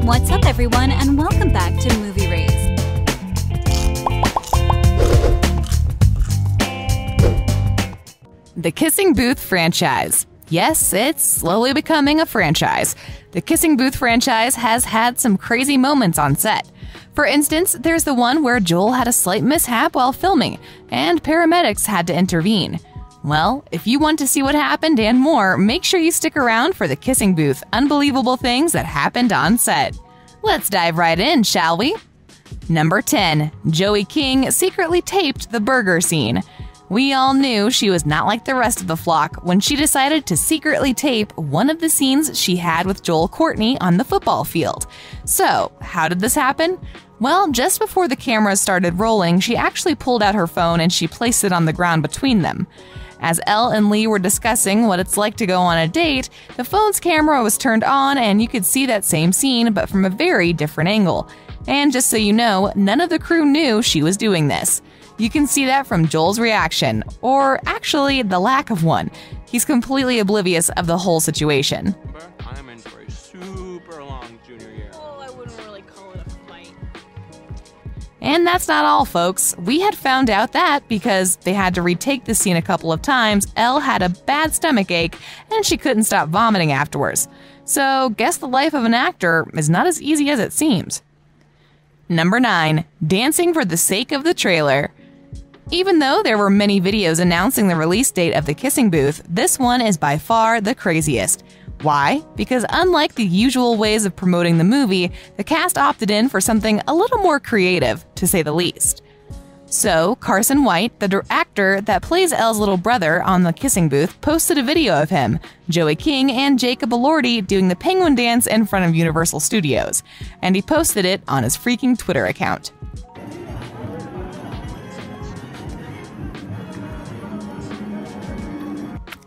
What's up, everyone, and welcome back to Movie Raised. The Kissing Booth franchise. Yes, it's slowly becoming a franchise. The Kissing Booth franchise has had some crazy moments on set. For instance, there's the one where Joel had a slight mishap while filming, and paramedics had to intervene. Well, if you want to see what happened and more, make sure you stick around for The Kissing Booth, unbelievable things that happened on set. Let's dive right in, shall we? Number 10. Joey King secretly taped the burger scene. We all knew she was not like the rest of the flock when she decided to secretly tape one of the scenes she had with Joel Courtney on the football field. So, how did this happen? Well, just before the cameras started rolling, she actually pulled out her phone and she placed it on the ground between them. As Elle and Lee were discussing what it's like to go on a date, the phone's camera was turned on and you could see that same scene, but from a very different angle. And just so you know, none of the crew knew she was doing this. You can see that from Joel's reaction, or actually the lack of one. He's completely oblivious of the whole situation. I'm in for a super long junior year. Oh, I wouldn't really call it a fight. And that's not all, folks. We had found out that because they had to retake the scene a couple of times, Elle had a bad stomach ache and she couldn't stop vomiting afterwards. So, guess the life of an actor is not as easy as it seems. Number 9. Dancing for the sake of the trailer. Even though there were many videos announcing the release date of The Kissing Booth, this one is by far the craziest. Why? Because unlike the usual ways of promoting the movie, the cast opted in for something a little more creative, to say the least. So, Carson White, the actor that plays Elle's little brother on The Kissing Booth, posted a video of him, Joey King, and Jacob Elordi doing the penguin dance in front of Universal Studios, and he posted it on his freaking Twitter account.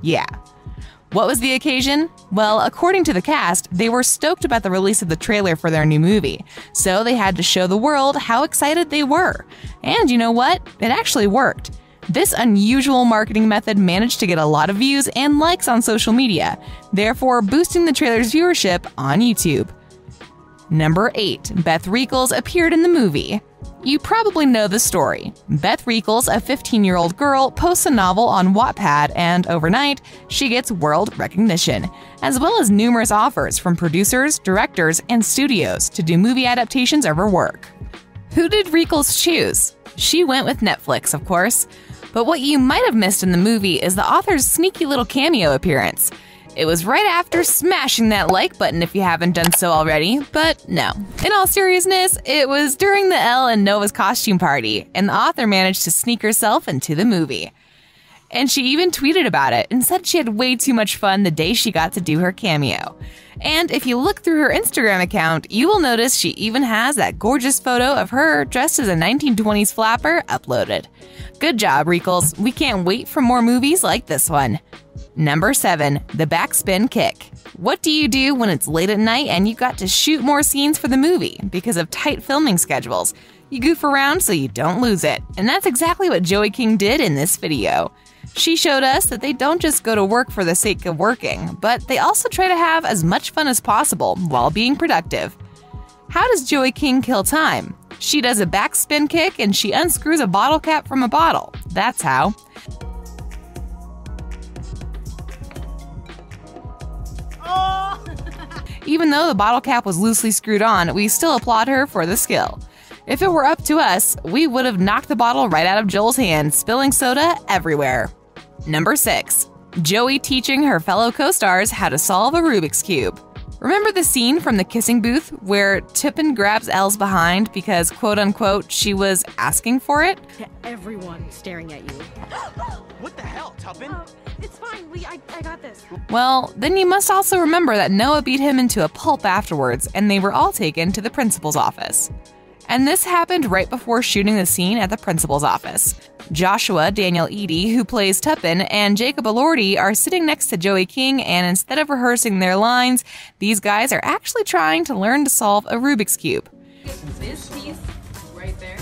Yeah. What was the occasion? Well, according to the cast, they were stoked about the release of the trailer for their new movie, so they had to show the world how excited they were. And you know what? It actually worked. This unusual marketing method managed to get a lot of views and likes on social media, therefore boosting the trailer's viewership on YouTube. Number 8. Beth Reekles appeared in the movie. You probably know the story. Beth Reekles, a 15-year-old girl, posts a novel on Wattpad and overnight, she gets world recognition, as well as numerous offers from producers, directors, and studios to do movie adaptations of her work. Who did Reekles choose? She went with Netflix, of course. But what you might have missed in the movie is the author's sneaky little cameo appearance. It was right after smashing that like button if you haven't done so already, but no. In all seriousness, it was during the Elle and Noah's costume party, and the author managed to sneak herself into the movie. And she even tweeted about it and said she had way too much fun the day she got to do her cameo. And if you look through her Instagram account, you will notice she even has that gorgeous photo of her dressed as a 1920s flapper uploaded. Good job, Reekles. We can't wait for more movies like this one. Number 7. The backspin kick. What do you do when it's late at night and you got to shoot more scenes for the movie because of tight filming schedules? You goof around so you don't lose it. And that's exactly what Joey King did in this video. She showed us that they don't just go to work for the sake of working, but they also try to have as much fun as possible while being productive. How does Joey King kill time? She does a backspin kick and she unscrews a bottle cap from a bottle. That's how. Even though the bottle cap was loosely screwed on, we still applaud her for the skill. If it were up to us, we would have knocked the bottle right out of Joel's hand, spilling soda everywhere. Number 6. Joey teaching her fellow co-stars how to solve a Rubik's Cube. Remember the scene from The Kissing Booth where Tuppen grabs Elle's behind because, quote-unquote, she was asking for it? To everyone staring at you. What the hell, Tuppen? It's fine, Lee, I got this. Well, then you must also remember that Noah beat him into a pulp afterwards, and they were all taken to the principal's office. And this happened right before shooting the scene at the principal's office. Joshua Daniel Eady, who plays Tuppen, and Jacob Elordi are sitting next to Joey King, and instead of rehearsing their lines, these guys are actually trying to learn to solve a Rubik's Cube. This piece right there.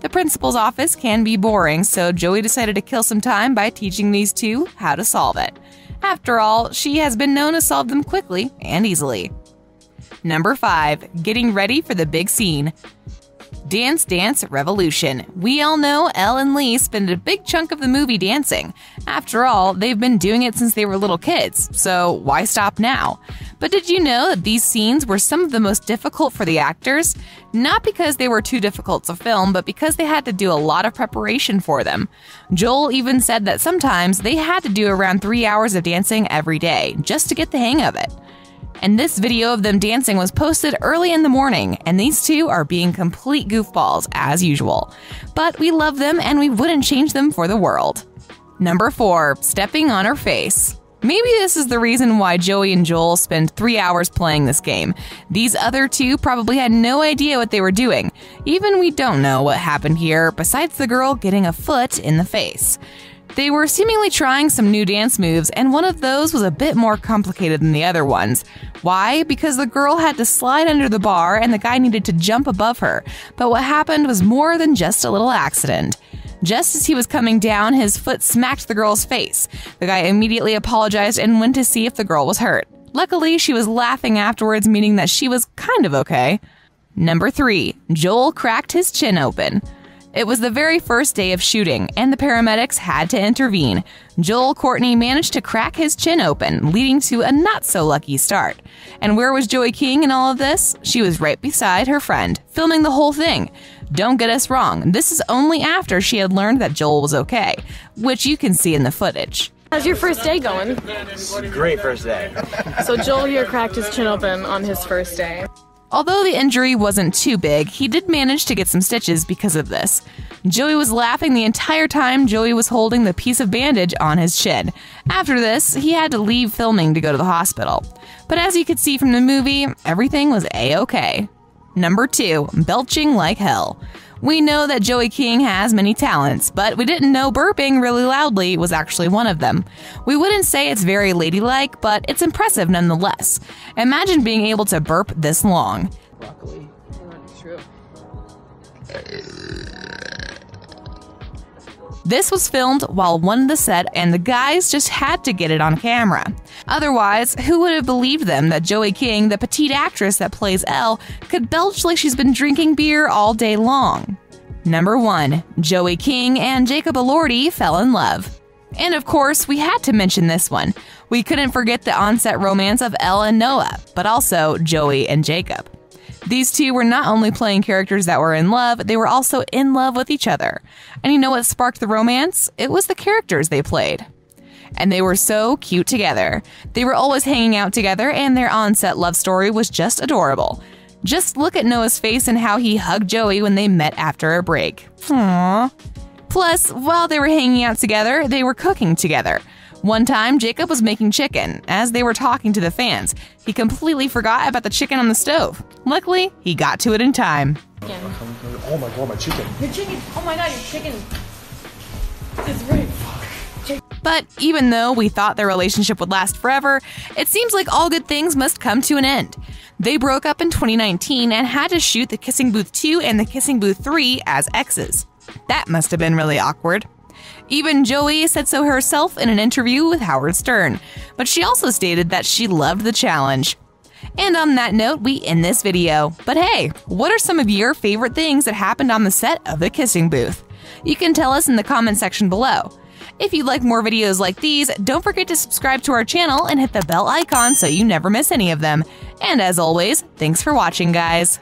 The principal's office can be boring, so Joey decided to kill some time by teaching these two how to solve it. After all, she has been known to solve them quickly and easily. Number 5. Getting ready for the big scene. Dance Dance Revolution. We all know Elle and Lee spend a big chunk of the movie dancing. After all, they've been doing it since they were little kids, so why stop now? But did you know that these scenes were some of the most difficult for the actors? Not because they were too difficult to film, but because they had to do a lot of preparation for them. Joel even said that sometimes they had to do around 3 hours of dancing every day, just to get the hang of it. And this video of them dancing was posted early in the morning, and these two are being complete goofballs as usual. But we love them and we wouldn't change them for the world. Number 4. Stepping on her face. Maybe this is the reason why Joey and Joel spend 3 hours playing this game. These other two probably had no idea what they were doing. Even we don't know what happened here, besides the girl getting a foot in the face. They were seemingly trying some new dance moves, and one of those was a bit more complicated than the other ones. Why? Because the girl had to slide under the bar and the guy needed to jump above her. But what happened was more than just a little accident. Just as he was coming down, his foot smacked the girl's face. The guy immediately apologized and went to see if the girl was hurt. Luckily, she was laughing afterwards, meaning that she was kind of okay. Number 3. Joel cracked his chin open. It was the very first day of shooting, and the paramedics had to intervene. Joel Courtney managed to crack his chin open, leading to a not-so-lucky start. And where was Joey King in all of this? She was right beside her friend, filming the whole thing. Don't get us wrong, this is only after she had learned that Joel was okay, which you can see in the footage. How's your first day going? Great first day. So Joel here cracked his chin open on his first day. Although the injury wasn't too big, he did manage to get some stitches because of this. Joey was laughing the entire time Joey was holding the piece of bandage on his chin. After this, he had to leave filming to go to the hospital. But as you could see from the movie, everything was a-okay. Number 2. Belching like hell. We know that Joey King has many talents, but we didn't know burping really loudly was actually one of them. We wouldn't say it's very ladylike, but it's impressive nonetheless. Imagine being able to burp this long. Broccoli. True. This was filmed while one of the set, and the guys just had to get it on camera. Otherwise, who would have believed them that Joey King, the petite actress that plays Elle, could belch like she's been drinking beer all day long? Number 1. Joey King and Jacob Elordi fell in love. And of course, we had to mention this one. We couldn't forget the on-set romance of Elle and Noah, but also Joey and Jacob. These two were not only playing characters that were in love, they were also in love with each other. And you know what sparked the romance? It was the characters they played. And they were so cute together. They were always hanging out together, and their on-set love story was just adorable. Just look at Noah's face and how he hugged Joey when they met after a break. Aww. Plus, while they were hanging out together, they were cooking together. One time, Jacob was making chicken. As they were talking to the fans, he completely forgot about the chicken on the stove. Luckily, he got to it in time. Oh my god, my chicken. Your chicken! Oh my god, your chicken is right. But even though we thought their relationship would last forever, it seems like all good things must come to an end. They broke up in 2019 and had to shoot the Kissing Booth 2 and the Kissing Booth 3 as exes. That must have been really awkward. Even Joey said so herself in an interview with Howard Stern, but she also stated that she loved the challenge. And on that note, we end this video. But hey, what are some of your favorite things that happened on the set of the Kissing Booth? You can tell us in the comment section below. If you'd like more videos like these, don't forget to subscribe to our channel and hit the bell icon so you never miss any of them. And as always, thanks for watching, guys.